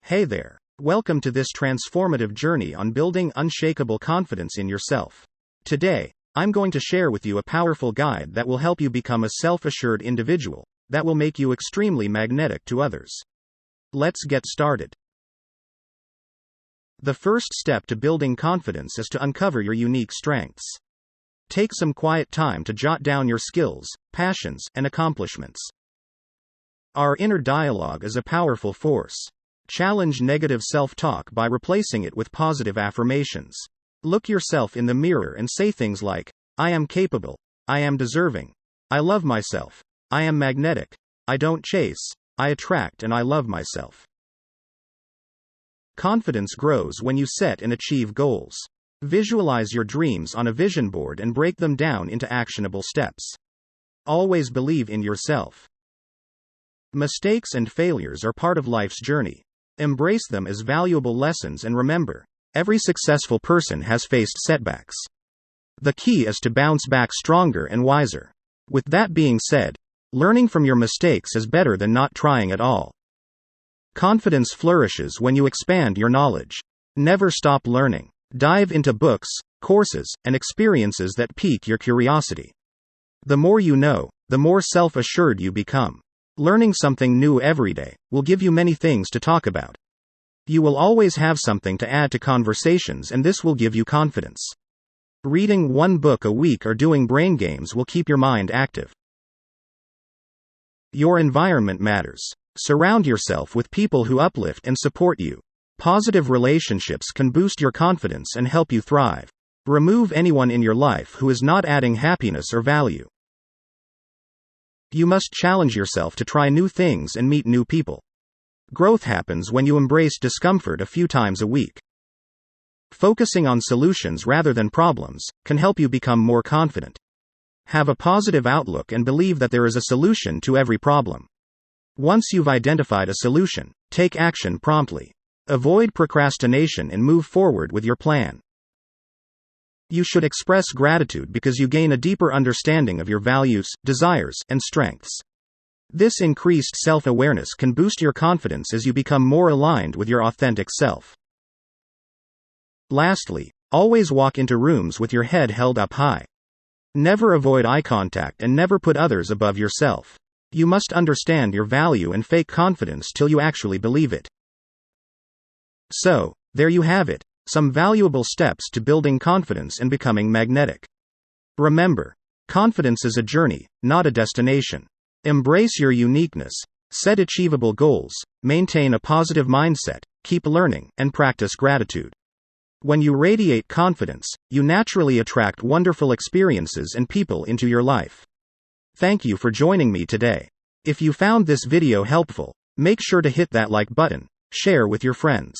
Hey there. Welcome to this transformative journey on building unshakable confidence in yourself. Today, I'm going to share with you a powerful guide that will help you become a self-assured individual that will make you extremely magnetic to others. Let's get started. The first step to building confidence is to uncover your unique strengths. Take some quiet time to jot down your skills, passions, and accomplishments. Our inner dialogue is a powerful force. Challenge negative self-talk by replacing it with positive affirmations. Look yourself in the mirror and say things like, I am capable, I am deserving, I love myself, I am magnetic, I don't chase, I attract, and I love myself. Confidence grows when you set and achieve goals. Visualize your dreams on a vision board and break them down into actionable steps. Always believe in yourself. Mistakes and failures are part of life's journey. Embrace them as valuable lessons and remember, every successful person has faced setbacks. The key is to bounce back stronger and wiser. With that being said, learning from your mistakes is better than not trying at all. Confidence flourishes when you expand your knowledge. Never stop learning. Dive into books, courses, and experiences that pique your curiosity. The more you know, the more self-assured you become. Learning something new every day will give you many things to talk about. You will always have something to add to conversations, and this will give you confidence. Reading one book a week or doing brain games will keep your mind active. Your environment matters. Surround yourself with people who uplift and support you. Positive relationships can boost your confidence and help you thrive. Remove anyone in your life who is not adding happiness or value. You must challenge yourself to try new things and meet new people. Growth happens when you embrace discomfort a few times a week. Focusing on solutions rather than problems can help you become more confident. Have a positive outlook and believe that there is a solution to every problem. Once you've identified a solution, take action promptly. Avoid procrastination and move forward with your plan. You should express gratitude because you gain a deeper understanding of your values, desires, and strengths. This increased self-awareness can boost your confidence as you become more aligned with your authentic self. Lastly, always walk into rooms with your head held up high. Never avoid eye contact and never put others above yourself. You must understand your value and fake confidence till you actually believe it. So, there you have it. Some valuable steps to building confidence and becoming magnetic. Remember, confidence is a journey, not a destination. Embrace your uniqueness, set achievable goals, maintain a positive mindset, keep learning, and practice gratitude. When you radiate confidence, you naturally attract wonderful experiences and people into your life. Thank you for joining me today. If you found this video helpful, make sure to hit that like button, share with your friends.